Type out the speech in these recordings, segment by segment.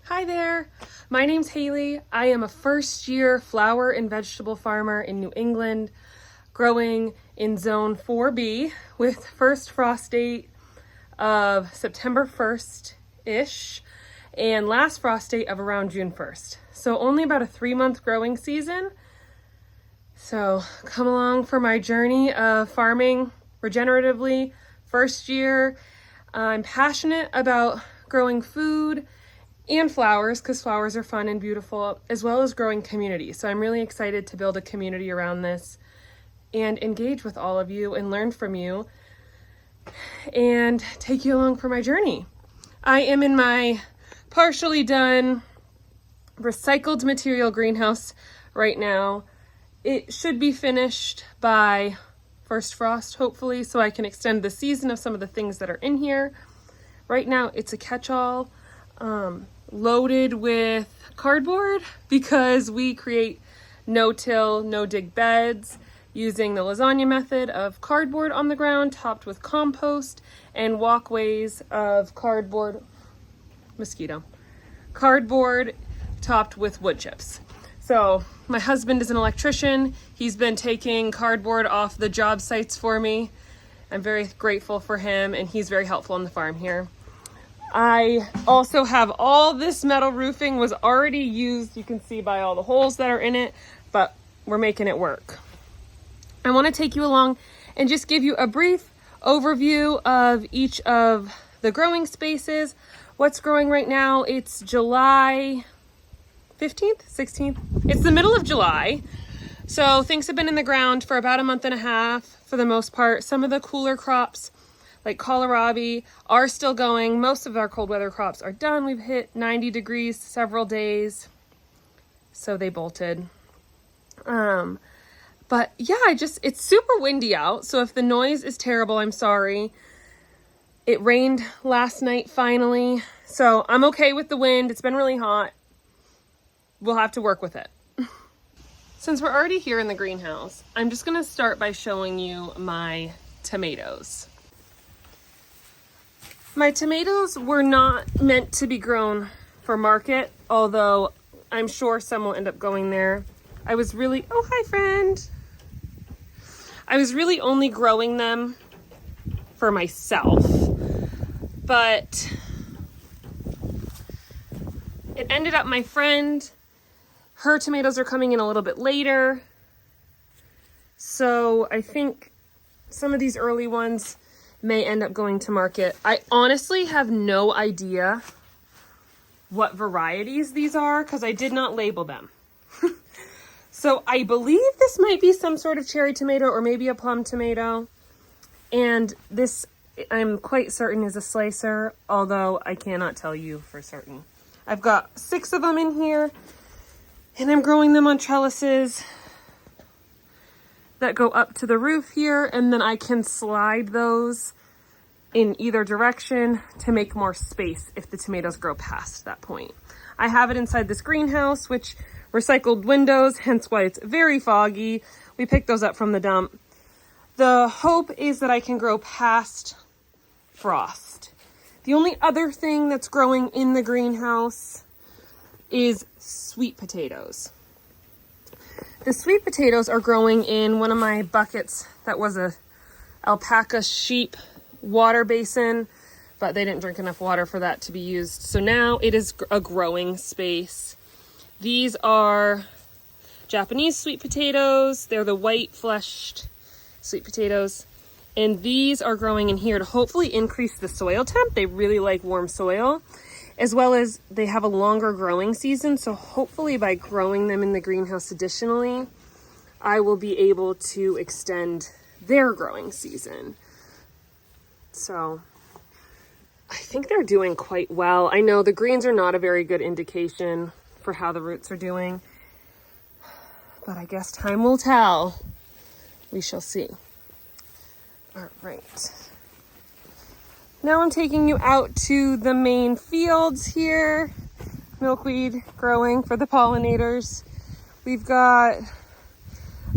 Hi there, my name's Haley. I am a first-year flower and vegetable farmer in New England, growing in zone 4B with first frost date of September 1st-ish and last frost date of around June 1st. So only about a 3-month growing season. So come along for my journey of farming regeneratively. First year, I'm passionate about growing food and flowers because flowers are fun and beautiful, as well as growing community. So I'm really excited to build a community around this and engage with all of you and learn from you and take you along for my journey. I am in my partially done recycled material greenhouse right now. It should be finished by first frost, hopefully, so I can extend the season of some of the things that are in here. Right now, it's a catch-all loaded with cardboard because we create no-till, no-dig beds using the lasagna method of cardboard on the ground topped with compost and walkways of cardboard topped with wood chips. So my husband is an electrician. He's been taking cardboard off the job sites for me. I'm very grateful for him, and he's very helpful on the farm here. I also have all this metal roofing was already used. You can see by all the holes that are in it, but we're making it work. I want to take you along and just give you a brief overview of each of the growing spaces. What's growing right now, it's July 15th, 16th. It's the middle of July. So things have been in the ground for about a month and a half for the most part. Some of the cooler crops like kohlrabi are still going. Most of our cold weather crops are done. We've hit 90 degrees several days, so they bolted. But yeah, it's super windy out. So if the noise is terrible, I'm sorry. It rained last night finally. So I'm okay with the wind. It's been really hot. We'll have to work with it. Since we're already here in the greenhouse, I'm just gonna start by showing you my tomatoes. My tomatoes were not meant to be grown for market, although I'm sure some will end up going there. I was really only growing them for myself, but it ended up my friend, her tomatoes are coming in a little bit later. So I think some of these early ones may end up going to market. I honestly have no idea what varieties these are because I did not label them. So I believe this might be some sort of cherry tomato or maybe a plum tomato. And this, I'm quite certain, is a slicer, although I cannot tell you for certain. I've got 6 of them in here, and I'm growing them on trellises that go up to the roof here, and then I can slide those in either direction to make more space if the tomatoes grow past that point. I have it inside this greenhouse, which recycled windows, hence why it's very foggy. We picked those up from the dump. The hope is that I can grow past frost. The only other thing that's growing in the greenhouse is sweet potatoes. The sweet potatoes are growing in one of my buckets that was a alpaca sheep water basin, but they didn't drink enough water for that to be used. So now it is a growing space. These are Japanese sweet potatoes. They're the white fleshed sweet potatoes. And these are growing in here to hopefully increase the soil temp. They really like warm soil, as well as they have a longer growing season. So hopefully by growing them in the greenhouse additionally, I will be able to extend their growing season. So I think they're doing quite well. I know the greens are not a very good indication for how the roots are doing, but I guess time will tell. We shall see. All right. Now I'm taking you out to the main fields here. Milkweed growing for the pollinators. We've got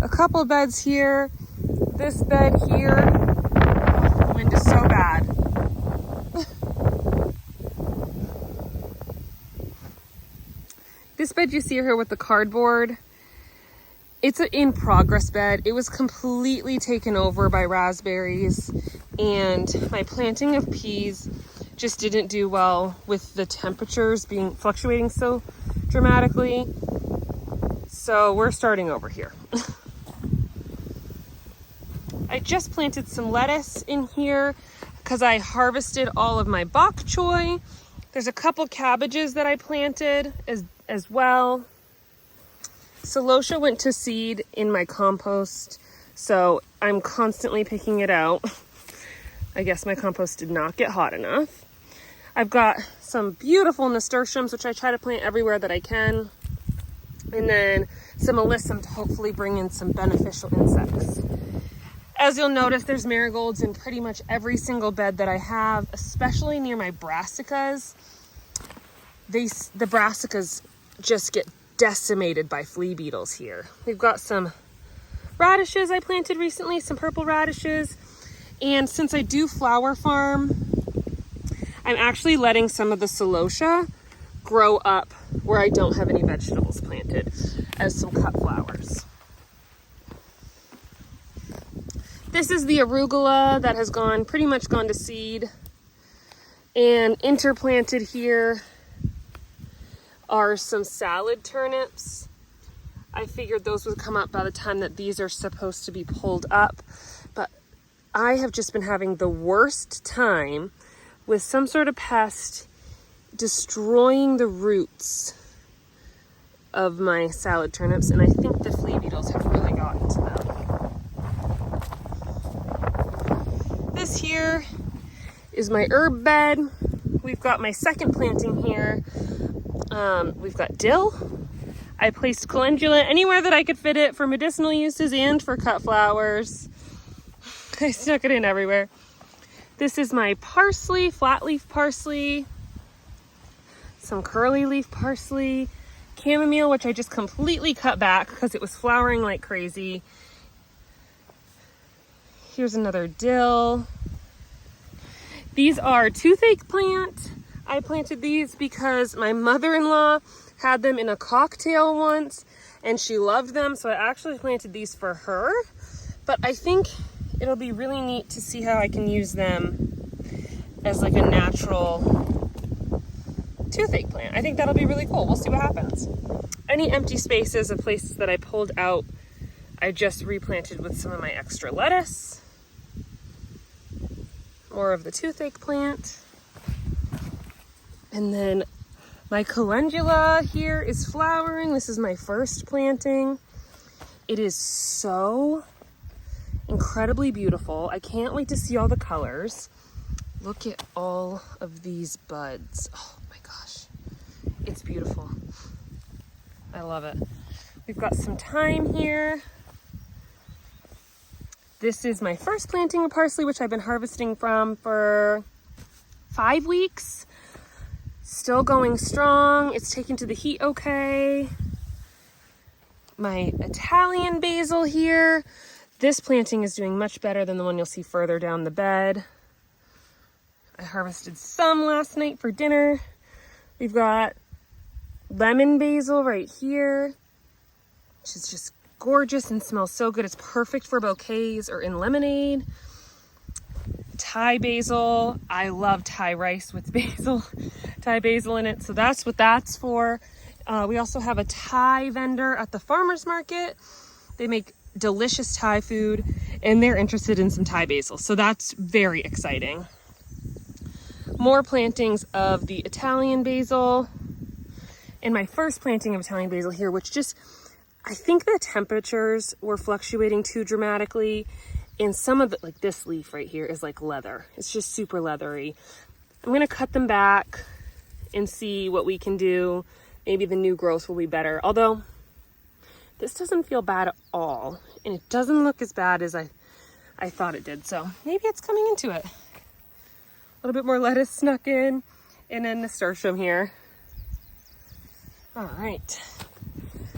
a couple beds here. This bed here, the wind is so bad. This bed you see here with the cardboard, it's an in-progress bed. It was completely taken over by raspberries, and my planting of peas just didn't do well with the temperatures being fluctuating so dramatically. So we're starting over here. I just planted some lettuce in here because I harvested all of my bok choy. There's a couple cabbages that I planted as well. Celosia went to seed in my compost, so I'm constantly picking it out. I guess my compost did not get hot enough. I've got some beautiful nasturtiums, which I try to plant everywhere that I can. And then some alyssum to hopefully bring in some beneficial insects. As you'll notice, there's marigolds in pretty much every single bed that I have, especially near my brassicas. The brassicas just get decimated by flea beetles here. We've got some radishes I planted recently, some purple radishes. And since I do flower farm, I'm actually letting some of the celosia grow up where I don't have any vegetables planted as some cut flowers. This is the arugula that has pretty much gone to seed. And interplanted here are some salad turnips. I figured those would come up by the time that these are supposed to be pulled up. But I have just been having the worst time with some sort of pest destroying the roots of my salad turnips, and I think the flea beetles have really gotten to them. This here is my herb bed. We've got my second planting here. We've got dill. I placed calendula anywhere that I could fit it for medicinal uses and for cut flowers. I stuck it in everywhere. This is my parsley, flat leaf parsley, some curly leaf parsley, chamomile, which I just completely cut back because it was flowering like crazy. Here's another dill. These are toothache plant. I planted these because my mother-in-law had them in a cocktail once and she loved them, so I actually planted these for her. But I think it'll be really neat to see how I can use them as like a natural toothache plant. I think that'll be really cool. We'll see what happens. Any empty spaces of places that I pulled out, I just replanted with some of my extra lettuce. More of the toothache plant. And then my calendula here is flowering. This is my first planting. It is so incredibly beautiful. I can't wait to see all the colors. Look at all of these buds. Oh my gosh, it's beautiful. I love it. We've got some thyme here. This is my first planting of parsley, which I've been harvesting from for 5 weeks. Still going strong. It's taken to the heat okay. My Italian basil here. This planting is doing much better than the one you'll see further down the bed. I harvested some last night for dinner. We've got lemon basil right here, which is just gorgeous and smells so good. It's perfect for bouquets or in lemonade. Thai basil. I love Thai rice with basil, Thai basil in it. So that's what that's for. We also have a Thai vendor at the farmer's market. They make delicious Thai food and they're interested in some Thai basil. So that's very exciting. More plantings of the Italian basil. And my first planting of Italian basil here, which just, I think the temperatures were fluctuating too dramatically. And some of it, like this leaf right here, is like leather. It's just super leathery. I'm gonna cut them back and see what we can do. Maybe the new growth will be better. Although, this doesn't feel bad at all. And it doesn't look as bad as I thought it did. So maybe it's coming into it. A little bit more lettuce snuck in. And then nasturtium here. All right.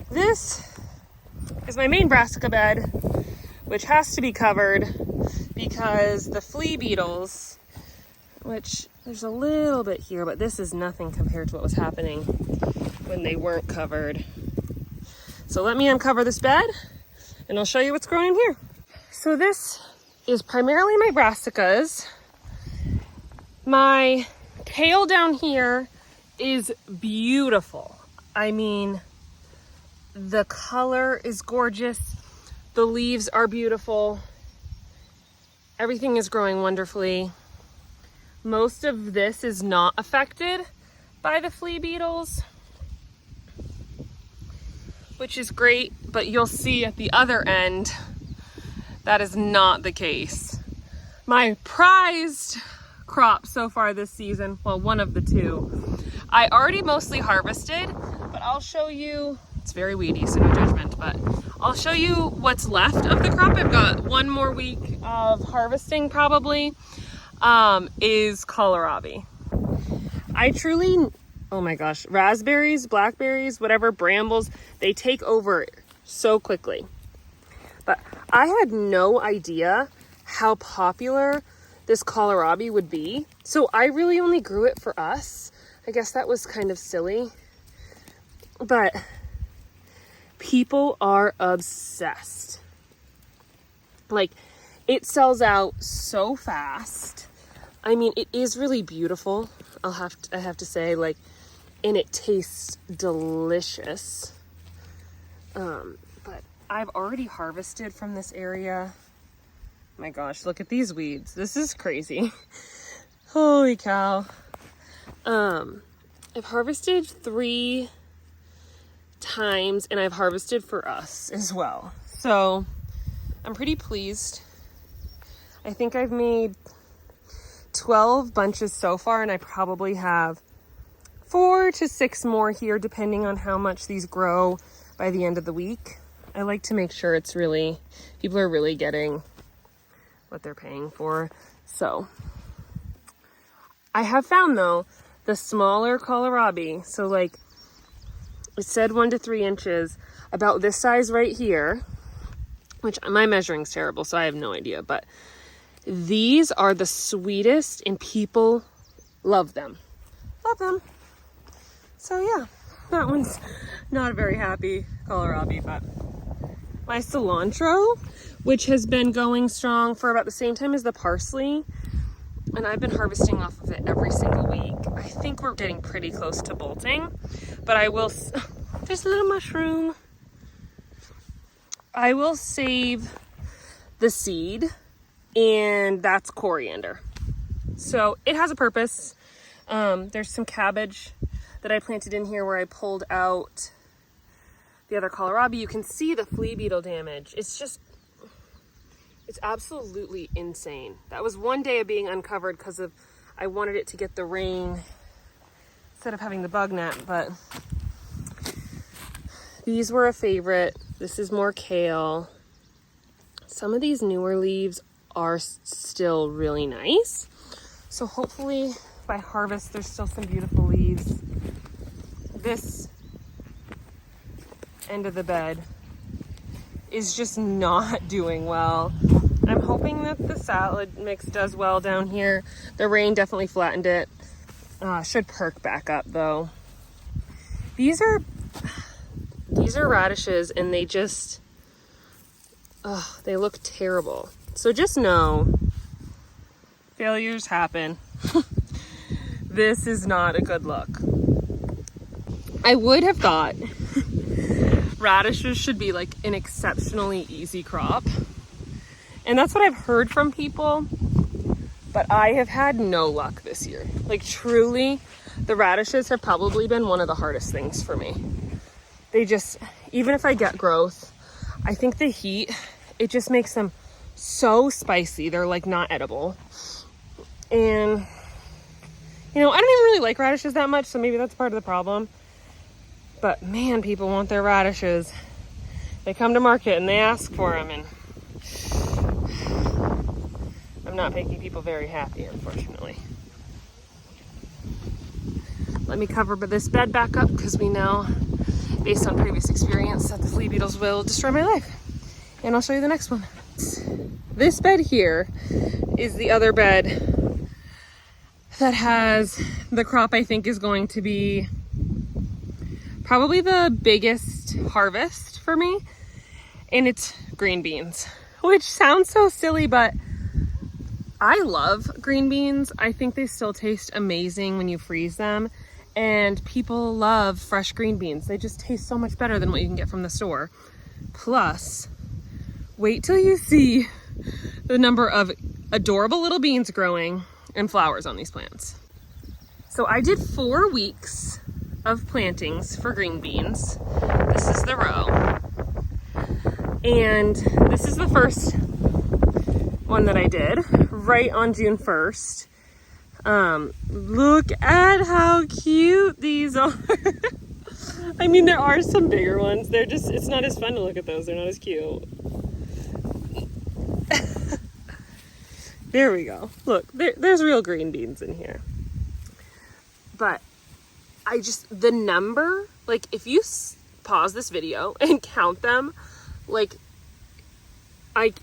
This is my main brassica bed, which has to be covered because the flea beetles, which There's a little bit here, but this is nothing compared to what was happening when they weren't covered. So let me uncover this bed and I'll show you what's growing in here. So this is primarily my brassicas. My kale down here is beautiful. I mean, the color is gorgeous. The leaves are beautiful. Everything is growing wonderfully. Most of this is not affected by the flea beetles, which is great, but you'll see at the other end, that is not the case. My prized crop so far this season, well, one of the two, I already mostly harvested, but I'll show you, it's very weedy, so no judgment, but I'll show you what's left of the crop. I've got one more week of harvesting probably, is kohlrabi. I truly, oh my gosh, raspberries, blackberries, whatever, brambles, they take over so quickly. But I had no idea how popular this kohlrabi would be. So I really only grew it for us. I guess that was kind of silly. But people are obsessed. Like, it sells out so fast. I mean, it is really beautiful. I have to say, like, and it tastes delicious. But I've already harvested from this area. My gosh, look at these weeds. This is crazy. Holy cow. I've harvested 3 times and I've harvested for us as well. So I'm pretty pleased. I think I've made 12 bunches so far and I probably have 4 to 6 more here depending on how much these grow by the end of the week. I like to make sure it's really, people are really getting what they're paying for. So I have found though, the smaller kohlrabi, so like it said 1 to 3 inches, about this size right here, which my measuring's terrible, so I have no idea, but these are the sweetest and people love them. Love them. So yeah, that one's not a very happy kohlrabi, but my cilantro, which has been going strong for about the same time as the parsley, and I've been harvesting off of it every single week. I think we're getting pretty close to bolting, but I will, there's a little mushroom. I will save the seed, and that's coriander. So it has a purpose. There's some cabbage that I planted in here where I pulled out the other kohlrabi. You can see the flea beetle damage. It's absolutely insane. That was one day of being uncovered because of, I wanted it to get the rain instead of having the bug net, but these were a favorite. This is more kale. Some of these newer leaves are still really nice. So hopefully by harvest, there's still some beautiful leaves. This end of the bed is just not doing well. I'm hoping that the salad mix does well down here. The rain definitely flattened it. Should perk back up though. These are radishes and they just, they look terrible. So just know, failures happen. This is not a good look. I would have thought radishes should be like an exceptionally easy crop. And that's what I've heard from people, but I have had no luck this year. Like truly, the radishes have probably been one of the hardest things for me. They just, even if I get growth, I think the heat, it just makes them so spicy. They're like not edible. And, you know, I don't even really like radishes that much, so maybe that's part of the problem. But man, people want their radishes. They come to market and they ask for them, and I'm not making people very happy, unfortunately. Let me cover this bed back up because we know, based on previous experience, that the flea beetles will destroy my life. And I'll show you the next one. This bed here is the other bed that has the crop I think is going to be probably the biggest harvest for me, and it's green beans, which sounds so silly, but I love green beans. I think they still taste amazing when you freeze them, and people love fresh green beans. They just taste so much better than what you can get from the store. Plus, wait till you see the number of adorable little beans growing and flowers on these plants. So I did 4 weeks of plantings for green beans. This is the row. And this is the first one that I did right on June 1st. Look at how cute these are. I mean, there are some bigger ones. They're just, it's not as fun to look at those. They're not as cute. There we go. Look, there's real green beans in here. But the number, like if you pause this video and count them, like I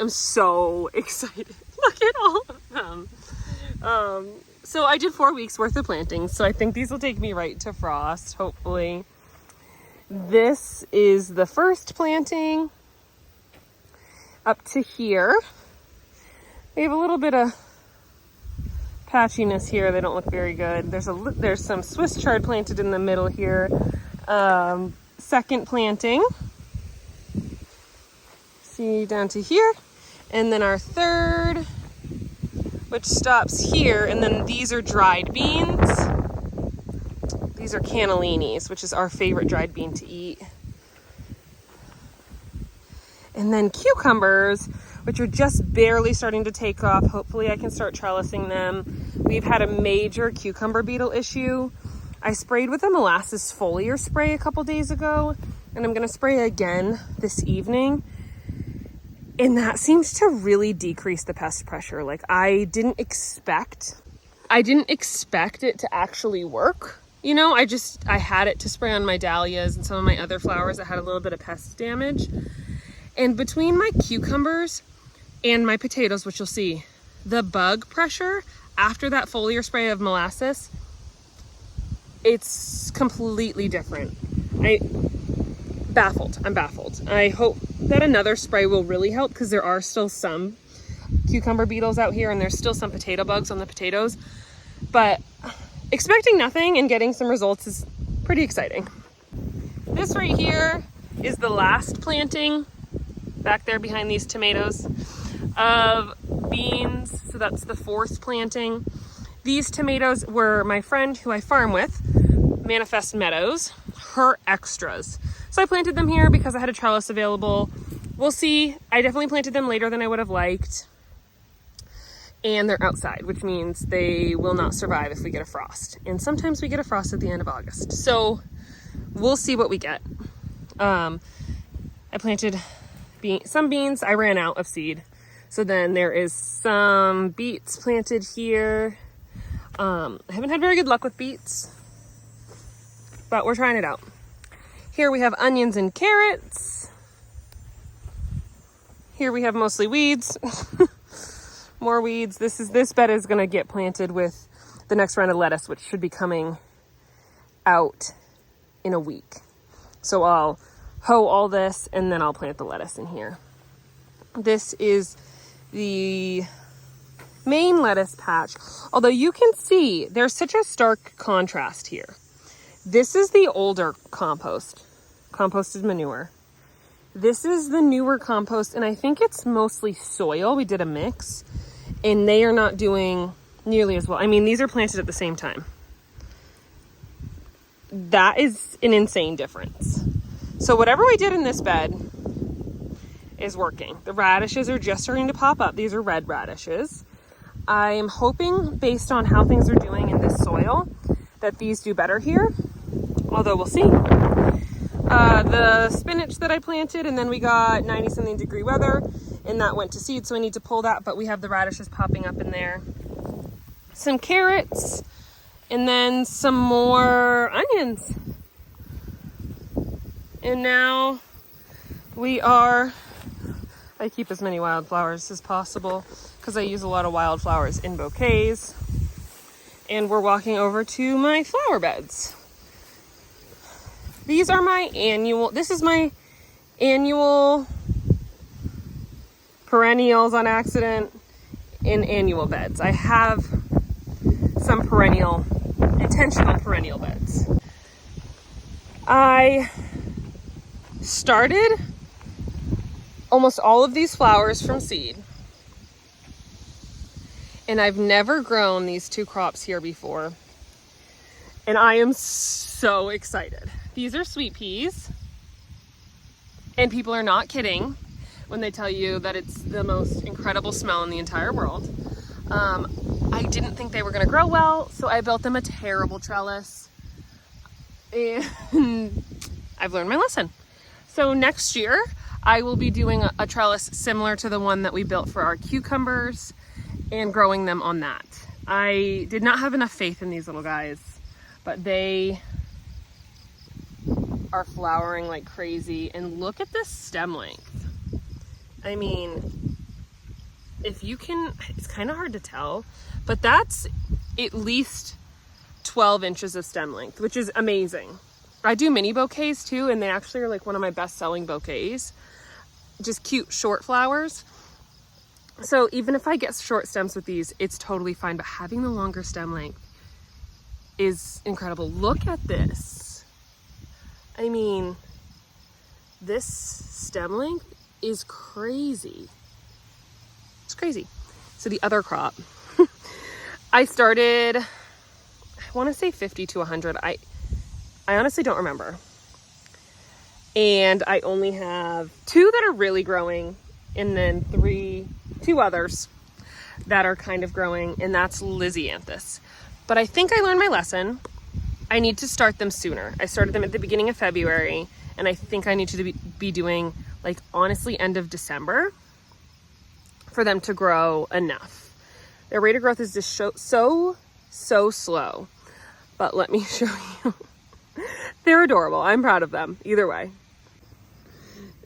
am so excited. Look at all of them. So I did 4 weeks worth of plantings. So I think these will take me right to frost, hopefully. This is the first planting up to here. We have a little bit of patchiness here. They don't look very good. There's some Swiss chard planted in the middle here. Second planting. See down to here. And then our third, which stops here. And then these are dried beans. These are cannellinis, which is our favorite dried bean to eat. And then cucumbers, which are just barely starting to take off. Hopefully I can start trellising them. We've had a major cucumber beetle issue. I sprayed with a molasses foliar spray a couple days ago, and I'm gonna spray again this evening. And that seems to really decrease the pest pressure. Like I didn't expect it to actually work. You know, I had it to spray on my dahlias and some of my other flowers that had a little bit of pest damage. And between my cucumbers and my potatoes, which you'll see, the bug pressure after that foliar spray of molasses, it's completely different. I'm baffled. I hope that another spray will really help, because there are still some cucumber beetles out here and there's still some potato bugs on the potatoes. But expecting nothing and getting some results is pretty exciting. This right here is the last planting back there behind these tomatoes of beans. So that's the 4th planting. These tomatoes were my friend who I farm with, Manifest Meadows, her extras. So I planted them here because I had a trellis available. We'll see. I definitely planted them later than I would have liked. And they're outside, which means they will not survive if we get a frost. And sometimes we get a frost at the end of August. So we'll see what we get. I planted some beans. I ran out of seed. So then there is some beets planted here. I haven't had very good luck with beets, but we're trying it out. Here we have onions and carrots. Here we have mostly weeds. More weeds. This bed is gonna get planted with the next round of lettuce, which should be coming out in a week. So I'll hoe all this and then I'll plant the lettuce in here. This is the main lettuce patch. Although you can see there's such a stark contrast here. This is the older composted manure. This is the newer compost, and I think it's mostly soil. We did a mix, and they are not doing nearly as well. I mean, these are planted at the same time. That is an insane difference. So whatever we did in this bed is working. The radishes are just starting to pop up. These are red radishes. I am hoping, based on how things are doing in this soil, that these do better here, although we'll see. The spinach that I planted, and then we got 90-something degree weather, and that went to seed, so I need to pull that, but we have the radishes popping up in there. Some carrots, and then some more onions. And now I keep as many wildflowers as possible because I use a lot of wildflowers in bouquets. and we're walking over to my flower beds. These are my annual, this is my annual perennials on accident in annual beds. I have some perennial, intentional perennial beds. I started almost all of these flowers from seed. And I've never grown these two crops here before. And I am so excited. These are sweet peas. And people are not kidding when they tell you that it's the most incredible smell in the entire world. I didn't think they were gonna grow well, so I built them a terrible trellis. And I've learned my lesson. So next year, I will be doing a trellis similar to the one that we built for our cucumbers and growing them on that. I did not have enough faith in these little guys, but they are flowering like crazy. And look at this stem length. I mean, if you can, it's kind of hard to tell, but that's at least 12 inches of stem length, which is amazing. I do mini bouquets too, and they actually are like one of my best selling bouquets. Just cute short flowers. So even if I get short stems with these, it's totally fine, but having the longer stem length is incredible. Look at this. I mean, this stem length is crazy. It's crazy. So the other crop, I started, I want to say 50 to 100. I honestly don't remember. And I only have 2 that are really growing, and then 2 others that are kind of growing, and that's Lisianthus. But I think I learned my lesson. I need to start them sooner. I started them at the beginning of February, and I think I need to be doing, like, honestly, end of December for them to grow enough. Their rate of growth is just so slow. But let me show you. They're adorable. I'm proud of them, either way.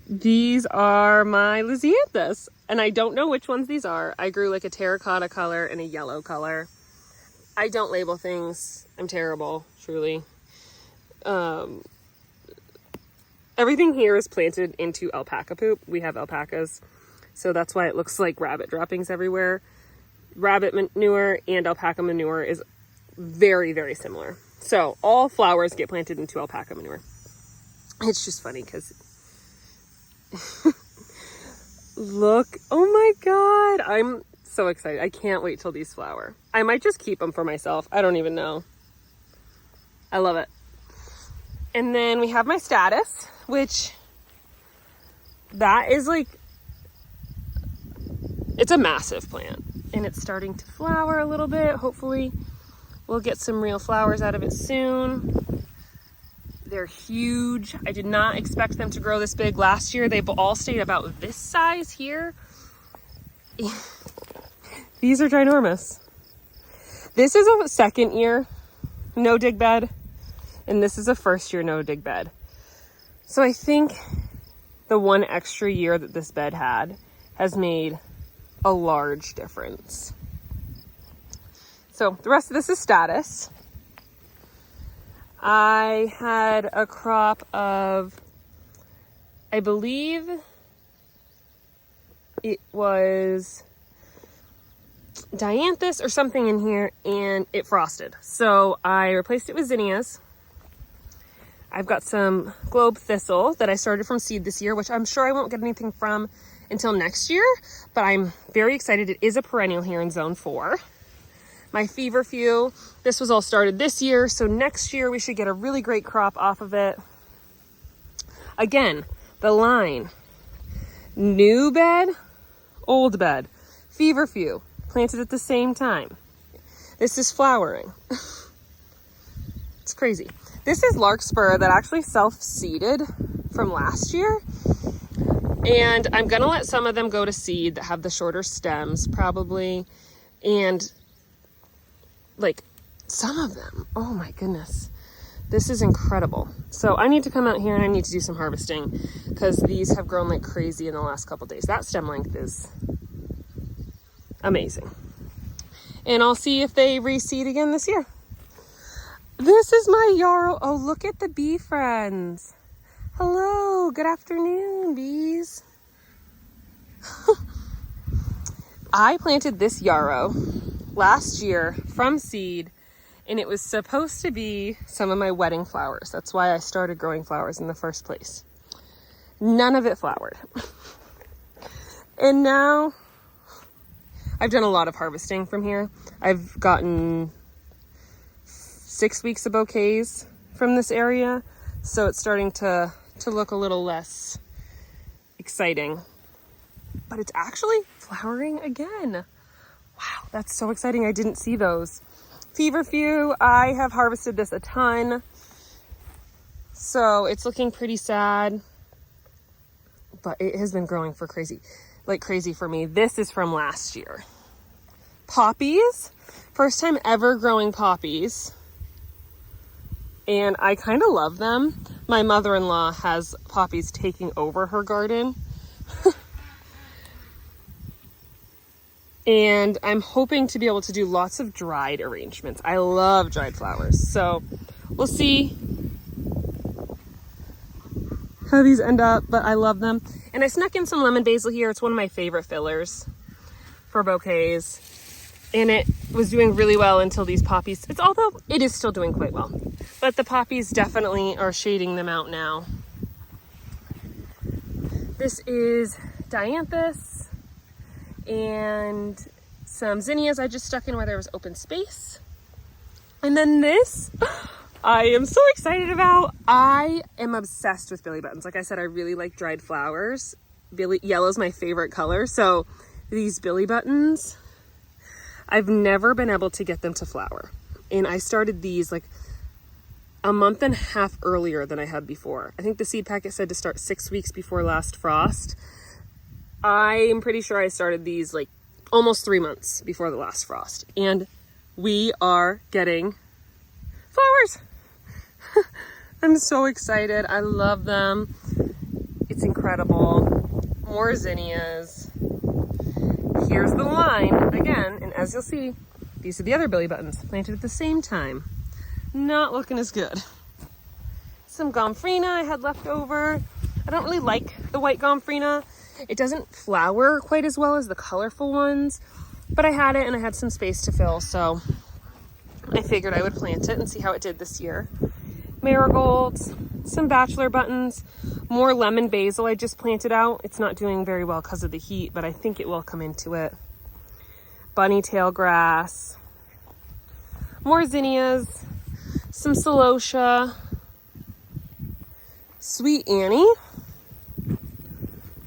These are my Lisianthus, and I don't know which ones these are. I grew like a terracotta color and a yellow color. I don't label things. I'm terrible, truly. Everything here is planted into alpaca poop. We have alpacas, so that's why it looks like rabbit droppings everywhere. Rabbit manure and alpaca manure is very, very similar. So all flowers get planted into alpaca manure. It's just funny because look, oh my God, I'm so excited. I can't wait till these flower. I might just keep them for myself. I don't even know. I love it. And then we have my status, which that is like, it's a massive plant and it's starting to flower a little bit. Hopefully we'll get some real flowers out of it soon. They're huge. I did not expect them to grow this big. Last year, they've all stayed about this size here. These are ginormous. This is a second year no dig bed, and this is a first year no dig bed. So I think the one extra year that this bed had has made a large difference. So the rest of this is status. I had a crop of, I believe it was dianthus or something in here, and it frosted. So I replaced it with zinnias. I've got some globe thistle that I started from seed this year, which I'm sure I won't get anything from until next year, but I'm very excited. It is a perennial here in zone 4. My feverfew, this was all started this year, so next year we should get a really great crop off of it. Again, the line, new bed, old bed, feverfew, planted at the same time. This is flowering. It's crazy. This is larkspur that actually self-seeded from last year. And I'm gonna let some of them go to seed that have the shorter stems probably. And like some of them, oh my goodness, this is incredible. So I need to come out here and I need to do some harvesting because these have grown like crazy in the last couple days. That stem length is amazing. And I'll see if they reseed again this year. This is my yarrow. Oh, look at the bee friends. Hello, good afternoon, bees. I planted this yarrow last year from seed, and it was supposed to be some of my wedding flowers. That's why I started growing flowers in the first place. None of it flowered. And now I've done a lot of harvesting from here. I've gotten 6 weeks of bouquets from this area, so it's starting to look a little less exciting. But it's actually flowering again. Wow, that's so exciting. I didn't see those. Feverfew, I have harvested this a ton, so it's looking pretty sad, but it has been growing for crazy for me. This is from last year. Poppies, first time ever growing poppies, and I kind of love them. My mother-in-law has poppies taking over her garden. And I'm hoping to be able to do lots of dried arrangements. I love dried flowers. So we'll see how these end up, but I love them. And I snuck in some lemon basil here. It's one of my favorite fillers for bouquets. And it was doing really well until these poppies, although it is still doing quite well. But the poppies definitely are shading them out now. This is dianthus and some zinnias I just stuck in where there was open space. And then this, I am so excited about. I am obsessed with billy buttons. Like I said, I really like dried flowers. Yellow is my favorite color. So these billy buttons, I've never been able to get them to flower. And I started these like a month and a half earlier than I had before. I think the seed packet said to start 6 weeks before last frost. I am pretty sure I started these like almost 3 months before the last frost. And we are getting flowers. I'm so excited. I love them. It's incredible. More zinnias. Here's the line again. And as you'll see, these are the other billy buttons planted at the same time. Not looking as good. Some gomphrena I had left over. I don't really like the white gomphrena. It doesn't flower quite as well as the colorful ones, but I had it and I had some space to fill, so I figured I would plant it and see how it did this year. Marigolds, some bachelor buttons, more lemon basil I just planted out. It's not doing very well because of the heat, but I think it will come into it. Bunny tail grass, more zinnias, some celosia, Sweet Annie,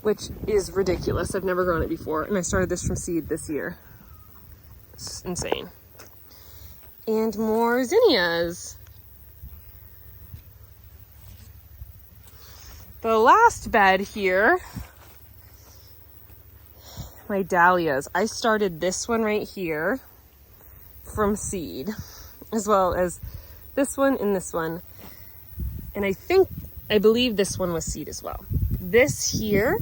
which is ridiculous. I've never grown it before, and I started this from seed this year. It's insane. And more zinnias. The last bed here, my dahlias. I started this one right here from seed, as well as this one and this one. And I believe this one was seed as well. This here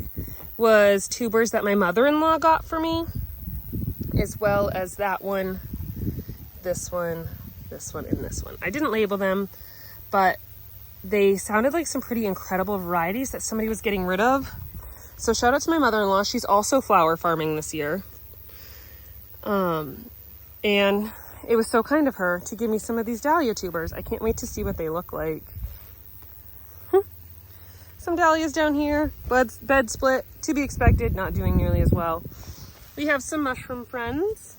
was tubers that my mother-in-law got for me, as well as that one, this one, this one, and this one. I didn't label them, but they sounded like some pretty incredible varieties that somebody was getting rid of. So shout out to my mother-in-law. She's also flower farming this year. And it was so kind of her to give me some of these dahlia tubers. I can't wait to see what they look like. Some dahlias down here, bed split, to be expected, not doing nearly as well. We have some mushroom friends.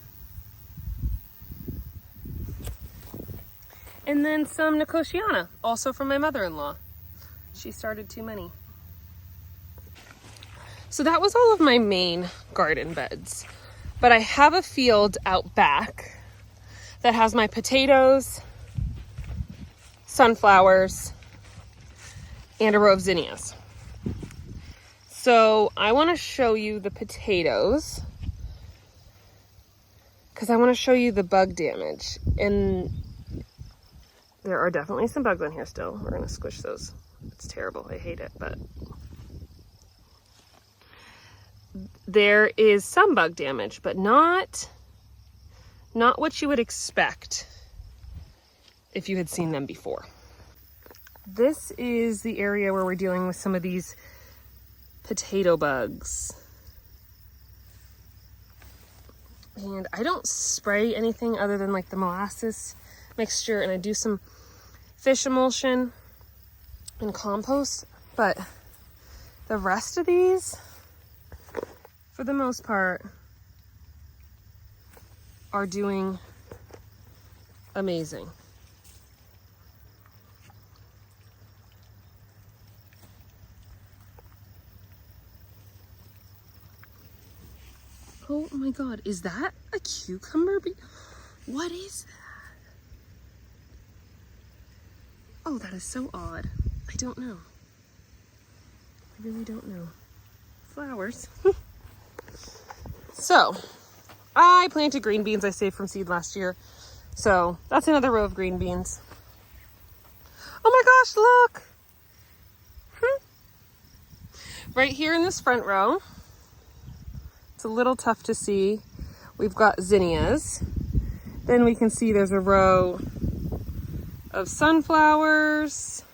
And then some Nicotiana, also from my mother-in-law. She started too many. So that was all of my main garden beds. But I have a field out back that has my potatoes, sunflowers, and a row of zinnias. So I want to show you the potatoes because I want to show you the bug damage. And there are definitely some bugs on here still. We're going to squish those. It's terrible. I hate it, but there is some bug damage, but not Not what you would expect if you had seen them before. This is the area where we're dealing with some of these potato bugs. And I don't spray anything other than like the molasses mixture, and I do some fish emulsion and compost, but the rest of these, for the most part, are doing amazing. Oh my God, is that a cucumber bee? What is that? Oh, that is so odd. I don't know. I really don't know. Flowers. So, I planted green beans I saved from seed last year. So, that's another row of green beans. Oh my gosh, look! Right here in this front row, it's a little tough to see. We've got zinnias. Then we can see there's a row of sunflowers,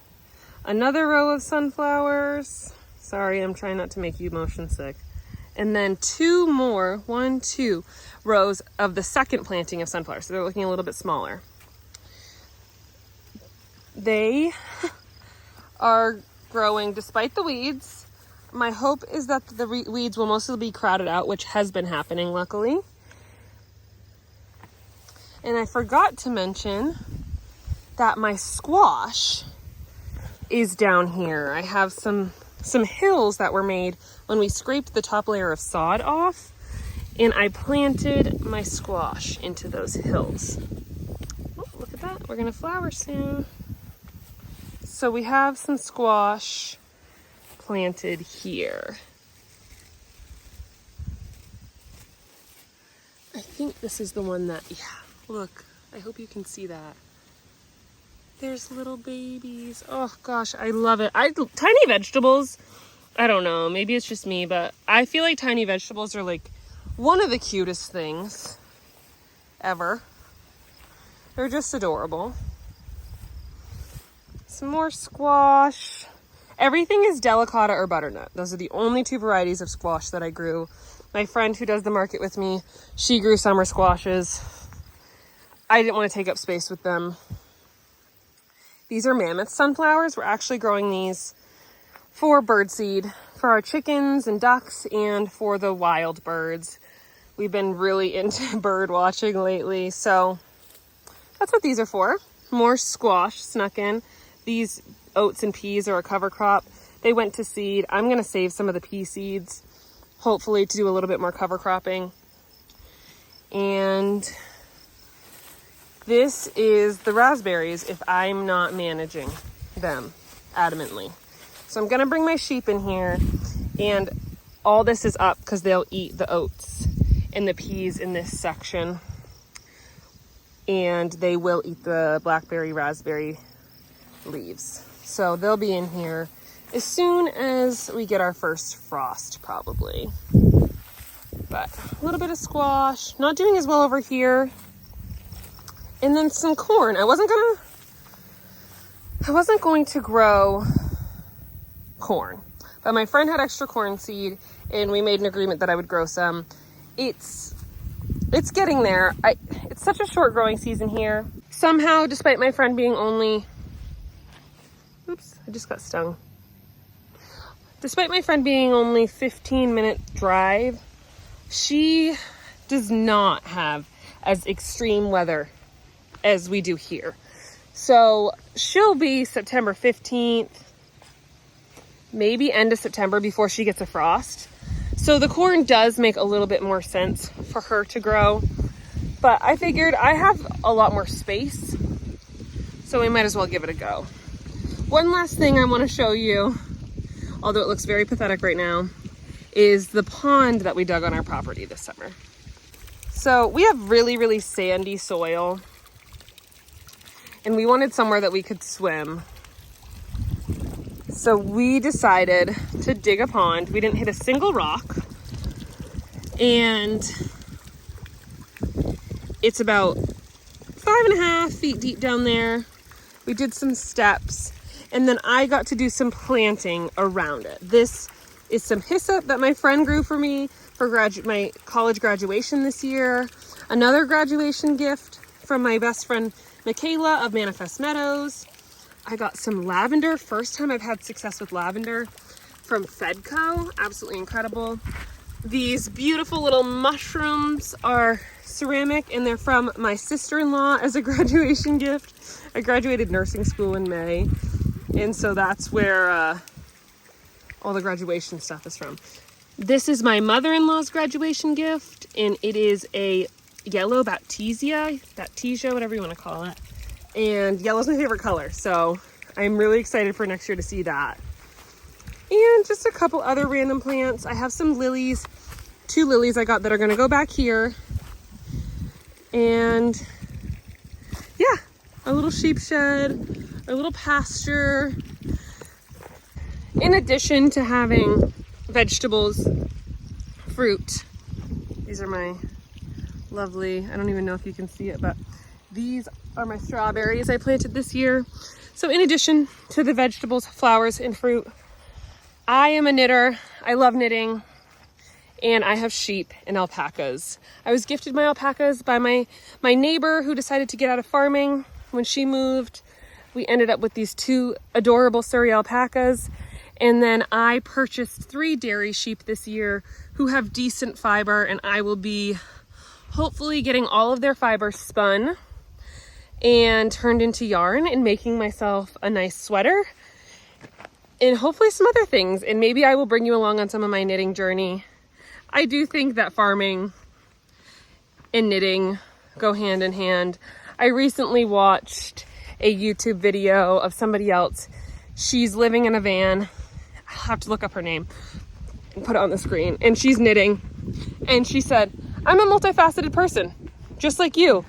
another row of sunflowers. Sorry, I'm trying not to make you motion sick. And then two rows of the second planting of sunflowers. So they're looking a little bit smaller. They are growing despite the weeds. My hope is that the weeds will mostly be crowded out, which has been happening, luckily. And I forgot to mention that my squash is down here. I have some hills that were made when we scraped the top layer of sod off, and I planted my squash into those hills. Oh, look at that. We're gonna flower soon. So we have some squash planted here. I think this is the one that, yeah, look, I hope you can see that. There's little babies. Oh gosh, I love it. Tiny vegetables, I don't know, maybe it's just me, but I feel like tiny vegetables are like one of the cutest things ever. They're just adorable. Some more squash. Everything is delicata or butternut. Those are the only two varieties of squash that I grew. My friend who does the market with me, she grew summer squashes. I didn't want to take up space with them. These are mammoth sunflowers. We're actually growing these for birdseed, for our chickens and ducks, and for the wild birds. We've been really into bird watching lately, so that's what these are for. More squash snuck in. These oats and peas are a cover crop. They went to seed. I'm going to save some of the pea seeds, hopefully to do a little bit more cover cropping. And this is the raspberries if I'm not managing them adamantly. So I'm going to bring my sheep in here, and all this is up because they'll eat the oats and the peas in this section. And they will eat the blackberry, raspberry leaves. So they'll be in here as soon as we get our first frost, probably. But a little bit of squash, not doing as well over here. And then some corn. I wasn't going to grow corn, but my friend had extra corn seed, and we made an agreement that I would grow some. It's getting there. It's such a short growing season here. Somehow, despite my friend being only, oops, I just got stung. Despite my friend being only 15-minute drive, she does not have as extreme weather as we do here. So she'll be September 15th, maybe end of September before she gets a frost. So the corn does make a little bit more sense for her to grow, but I figured I have a lot more space, so we might as well give it a go. One last thing I want to show you, although it looks very pathetic right now, is the pond that we dug on our property this summer. So we have really, really sandy soil, and we wanted somewhere that we could swim. So we decided to dig a pond. We didn't hit a single rock, and It's about 5.5 feet deep down there. We did some steps, and then I got to do some planting around it. This is some hyssop that my friend grew for me for my college graduation this year. Another graduation gift from my best friend Michaela of Manifest Meadows. I got some lavender. First time I've had success with lavender from Fedco. Absolutely incredible. These beautiful little mushrooms are ceramic, and they're from my sister-in-law as a graduation gift. I graduated nursing school in May, and so that's where all the graduation stuff is from. This is my mother-in-law's graduation gift, and it is a yellow Baptisia, whatever you want to call it. And yellow's my favorite color, so I'm really excited for next year to see that. And just a couple other random plants. I have some lilies, 2 lilies I got that are gonna go back here. And yeah, a little sheep shed, a little pasture. In addition to having vegetables, fruit, these are my lovely, I don't even know if you can see it, but these are my strawberries I planted this year. So in addition to the vegetables, flowers, and fruit, I am a knitter. I love knitting, and I have sheep and alpacas. I was gifted my alpacas by my neighbor who decided to get out of farming. When she moved, we ended up with these 2 adorable Surrey alpacas. And then I purchased 3 dairy sheep this year who have decent fiber, and I will be hopefully getting all of their fiber spun and turned into yarn and making myself a nice sweater and hopefully some other things. And maybe I will bring you along on some of my knitting journey. I do think that farming and knitting go hand in hand. I recently watched a YouTube video of somebody else. She's living in a van. I'll have to look up her name and put it on the screen. And she's knitting. And she said, I'm a multifaceted person, just like you.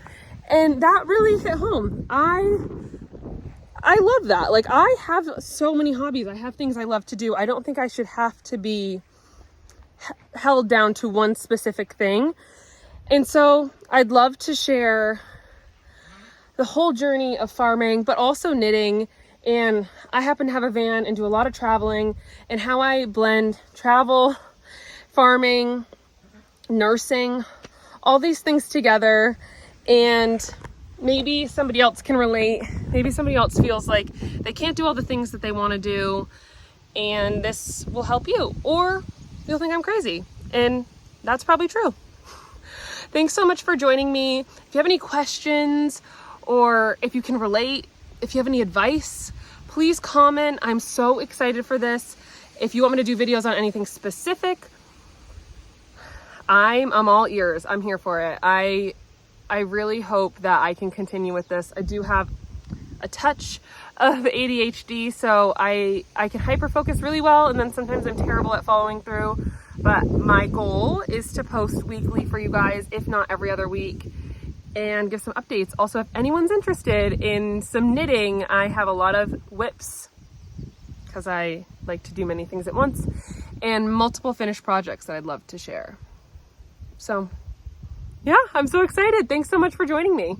And that really hit home. I love that. Like, I have so many hobbies. I have things I love to do. I don't think I should have to be held down to one specific thing. And so I'd love to share the whole journey of farming, but also knitting. And I happen to have a van and do a lot of traveling, and how I blend travel, farming, nursing, all these things together. And maybe somebody else can relate. Maybe somebody else feels like they can't do all the things that they want to do, and this will help you. Or you'll think I'm crazy, and that's probably true. Thanks so much for joining me. If you have any questions, or if you can relate, if you have any advice, please comment. I'm so excited for this. If you want me to do videos on anything specific, I'm all ears. I'm here for it. I really hope that I can continue with this. I do have a touch of ADHD, so I can hyper-focus really well, and then sometimes I'm terrible at following through. But my goal is to post weekly for you guys, if not every other week, and give some updates. Also, if anyone's interested in some knitting, I have a lot of whips, because I like to do many things at once, and multiple finished projects that I'd love to share. So yeah, I'm so excited. Thanks so much for joining me.